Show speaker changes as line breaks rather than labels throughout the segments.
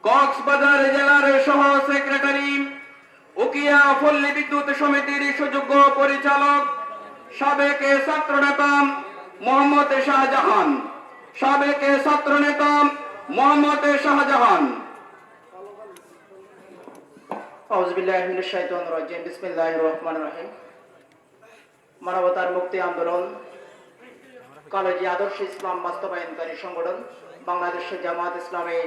কক্সবাজার জেলার সহ সেক্রেটারি, উকিয়া পল্লী বিদ্যুৎ সমিতির সুযোগ্য পরিচালক, সাবেক ছাত্রনেতা মোহাম্মদ শাহজাহান, সাবেক ছাত্রনেতা মোহাম্মদ শাহজাহান।
আউযুবিল্লাহি মিনাশ শাইতানির রাজিম। বিসমিল্লাহির রহমানির রহিম। মানবতার মুক্তি আন্দোলন, কলেজি আদর্শ ইসলাম বাস্তবায়নকারী সংগঠন বাংলাদেশ জামাত ইসলামী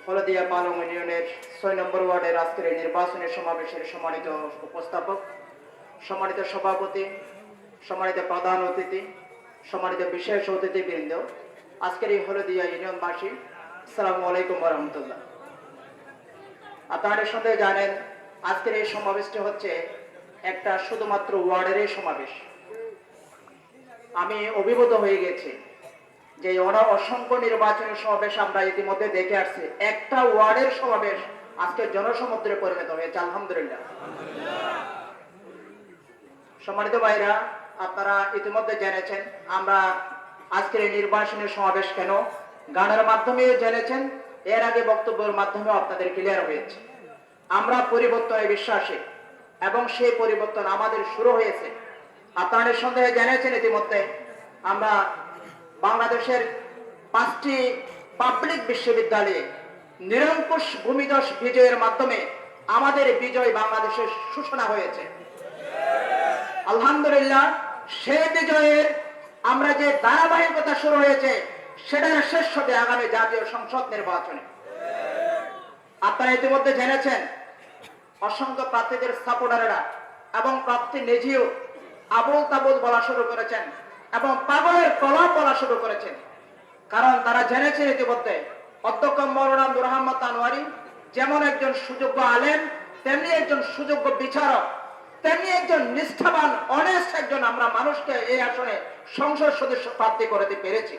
হলদিয়া পালং ইউনিয়নের ৬ নম্বর ওয়ার্ডের আজকের এই নির্বাচনী সমাবেশের সম্মানিত উপস্থাপক, সম্মানিত সভাপতি, সম্মানিত প্রধান অতিথি, সম্মানিত বিশেষ অতিথিবৃন্দ, আজকের এই হলদিয়া ইউনিয়নবাসী, আসসালামু আলাইকুম ওয়া রাহমাতুল্লাহ। আপনারা সন্দেহে জানেন আজকের এই সমাবেশটি হচ্ছে একটা শুধুমাত্র ওয়ার্ডের সমাবেশ। আমি অভিভূত হয়ে গেছি যে অসংখ্য নির্বাচনী সমাবেশ আমরা ইতিমধ্যে দেখে আসছি, একটা ওয়ার্ডের সমাবেশ আজকে জনসমুদ্রে পরিণত হয়েছে, আলহামদুলিল্লাহ। সম্মানিত ভাইরা, আপনারা ইতিমধ্যে জেনেছেন আমরা আজকের এই নির্বাচনী সমাবেশ কেন, গানের মাধ্যমে জেনেছেন, এর আগে বক্তব্যের মাধ্যমে আপনাদের ক্লিয়ার হয়েছে। আমরা পরিবর্তনে বিশ্বাসী এবং সেই পরিবর্তন আমাদের শুরু হয়েছে। আপনারা সন্দেহে জেনেছেন ইতিমধ্যে আমরা বাংলাদেশের 5টি পাবলিক বিশ্ববিদ্যালয়ে নিরঙ্কুশ ভূমিধস বিজয়ের মাধ্যমে আমাদের বিজয় বাংলাদেশের সূচনা হয়েছে, আলহামদুলিল্লাহ। সেই বিজয়ের আমরা যে ধারাবাহিকতা শুরু হয়েছে সেটার শেষ হবে আগামী জাতীয় সংসদ নির্বাচনে। আপনারা ইতিমধ্যে জেনেছেন অসংখ্য প্রার্থীদের সাপোর্টাররা এবং প্রার্থী নিজেও আবুল তাবুল বলা শুরু করেছেন এবং পাগলের প্রলাপ বলা শুরু করেছেন, কারণ তারা জেনেছেন ইতিমধ্যে অধ্যক্ষ মাওলানা নূর আহমদ আনোয়ারী যেমন একজন সুযোগ্য আলেম, তেমনি একজন সুযোগ্য বিচারক, তেমনি একজন নিষ্ঠাবান অনেস্ট একজন আমরা মানুষকে এই আসনে সংসদ সদস্য প্রার্থী করতে পেরেছি।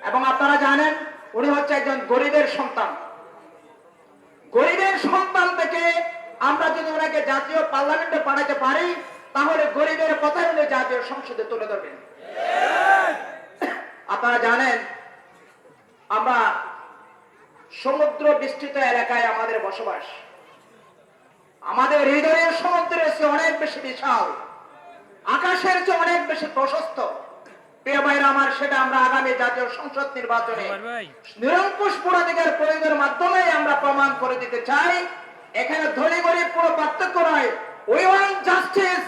এবং আপনারা জানেন উনি হচ্ছে একজন গরিবের সন্তান। গরিবের সন্তান থেকে আমরা যদি ওনাকে জাতীয় পার্লামেন্টে পাঠাতে পারি তাহলে গরিবের কথাই উনি জাতীয় সংসদে তুলে ধরবেন। আপনারা জানেন আমরা সমুদ্র বিস্তৃত এলাকায় আমাদের বসবাস, আমাদের হৃদয়ের সমুদ্রের চেয়ে অনেক বেশি বিশাল, আকাশের চেয়ে অনেক বেশি প্রশস্ত। প্রিয় ভাইরা আমার, সেটা আমরা আগামী জাতীয় সংসদ নির্বাচনে নিরঙ্কুশ ভোটাধিকার প্রয়োগের মাধ্যমে আমরা প্রমাণ করে দিতে চাই। এখানে ধনী গরিব কোনো পার্থক্য নয়। We want justice.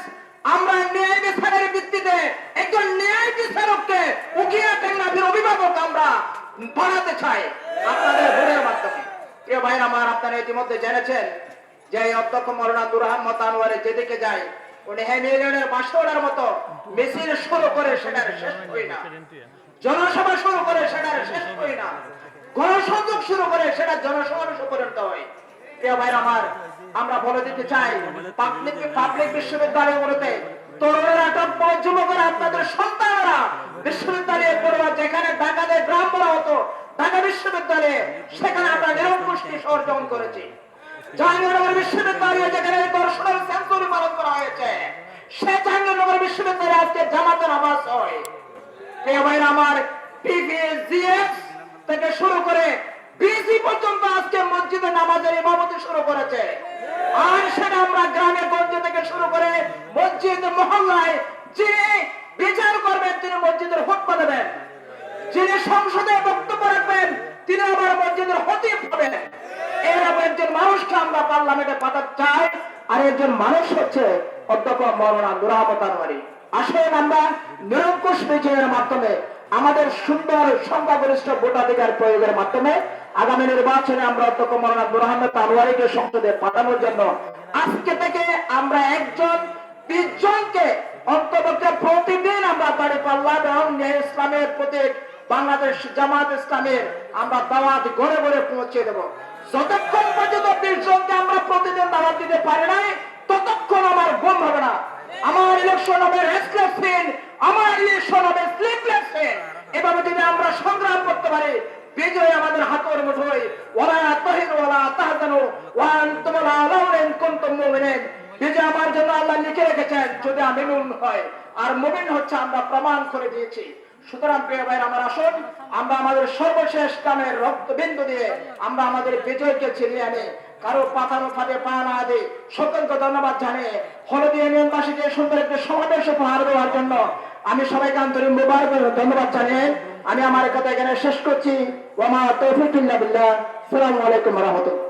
আমরা ন্যায় বিচারের ভিত্তিতে একজন ন্যায় বিচারককে উকিয়া টেকনাফের অভিভাবক আমরা বানাতে চাই আপনাদের ভোটের মাধ্যমে। প্রিয় ভাইরা আমার, আপনারা ইতিমধ্যে জেনেছেন যে অধ্যক্ষ মাওলানা নূর আহমদ আনোয়ারী যেদিকে যায় উনি হেমিলিয়নের বাসোয়ার মতো মিছিল শুরু করে সেটার শেষ হয় না, জনসভা শুরু করে সেটার শেষ হয় না, গণসংযোগ শুরু করে সেটা জনসমাবেশে পরিণত হয়। প্রিয় ভাইরা আমার, আমরা বলে দিতে চাই পাবলিক বিশ্ববিদ্যালয়গুলোতে তরুণেরা, যুবকরা, আপনাদের সন্তানরা বিশ্ববিদ্যালয়ে পড়ুয়া, যেখানে ঢাকাতে গ্রাম বলা হতো ঢাকা বিশ্ববিদ্যালয়ে, সেখানে আমরা নিরঙ্কুশ অর্জন করেছি। জাহাঙ্গীরনগর বিশ্ববিদ্যালয়ে যেখানে দর্শনের সেঞ্চুরি পালন করা হয়েছে, সে জাহাঙ্গীরনগর বিশ্ববিদ্যালয়ে আজকে জামাতের নামাজ হয়। প্রিয় ভাইরা আমার, পিপিএসজিএস থেকে শুরু করে বিসি পর্যন্ত আজকে মসজিদে নামাজের ইমামতি শুরু করেছে। আর সেটা আমরা গ্রামে গঞ্জে থেকে শুরু করে মসজিদ মহল্লায় যিনি বিচার করবেন তিনি মসজিদের খুতবা দেবেন, যিনি সংসদে বক্তব্য রাখবেন তিনি আবার মসজিদের খতিব হবেন। এরকম একজন মানুষকে আমরা পার্লামেন্টে পাঠাতে চাই, আর একজন মানুষ হচ্ছে অধ্যক্ষ মাওলানা নূর আহমদ আনোয়ারী। আসেন আমরা নিরঙ্কুশ বিজয়ের মাধ্যমে আমাদের সুন্দর সংখ্যাগরিষ্ঠ ভোটাধিকার প্রয়োগের মাধ্যমে আগামী নির্বাচনে আমরা অধ্যক্ষ মাওলানা নূর আহমদ আনোয়ারীকে সংসদে পাঠানোর জন্য আজকে থেকে আমরা 20 জনকে অন্তপক্ষে প্রতিদিন আমরা দাঁড়িপাল্লা এবং ইসলামের প্রতীক বাংলাদেশ জামাত ইসলামের আমরা দাওয়াত ঘরে ঘরে পৌঁছে দেব। যতক্ষণ পর্যন্ত 20 জনকে আমরা প্রতিদিন দাওয়াত দিতে পারি নাই ততক্ষণ আমার ঘুম হবে না। আমার ইলেকশন হবে রেস্টলেস দিন, আমার ইলেকশন হবে স্লিপলেস দিন। এভাবে যদি আমরা সংগ্রাম করতে পারি বিজয় আমাদের হাতের মুঠোয়। ওয়ালা তাহিনু ওয়ালা তাহজানু ওয়া আনতুমুল আ'লাউনা ইন কুনতুম মুমিনিন। বিজয় আমার জন্য আল্লাহ লিখে রেখেছেন যদি আমি মুমিন হয়, আর মুমিন জমিন হচ্ছে আমরা প্রমাণ করে দিয়েছি। সুতরাং প্রিয় ভাইরা আমার, আসুন আমরা আমাদের সর্বশেষ কামের রক্তবিন্দু দিয়ে আমরা আমাদের বিজয়কে ছিনিয়ে আনি। কারো পাতানো ফাঁদে পা না দিয়ে সকলকে ধন্যবাদ জানিয়ে হলদিয়া ইউনিয়নবাসীকে সুন্দর একটি সমাবেশ উপহার দেওয়ার জন্য আমি সবাইকে আন্তরিক মোবারক ধন্যবাদ জানিয়ে আমি আমার কথা এখানে শেষ করছি। ওয়া মা তৌফিক ইল্লা বিল্লাহ। আসসালামু আলাইকুম ওয়া রাহমাতুল্লাহ।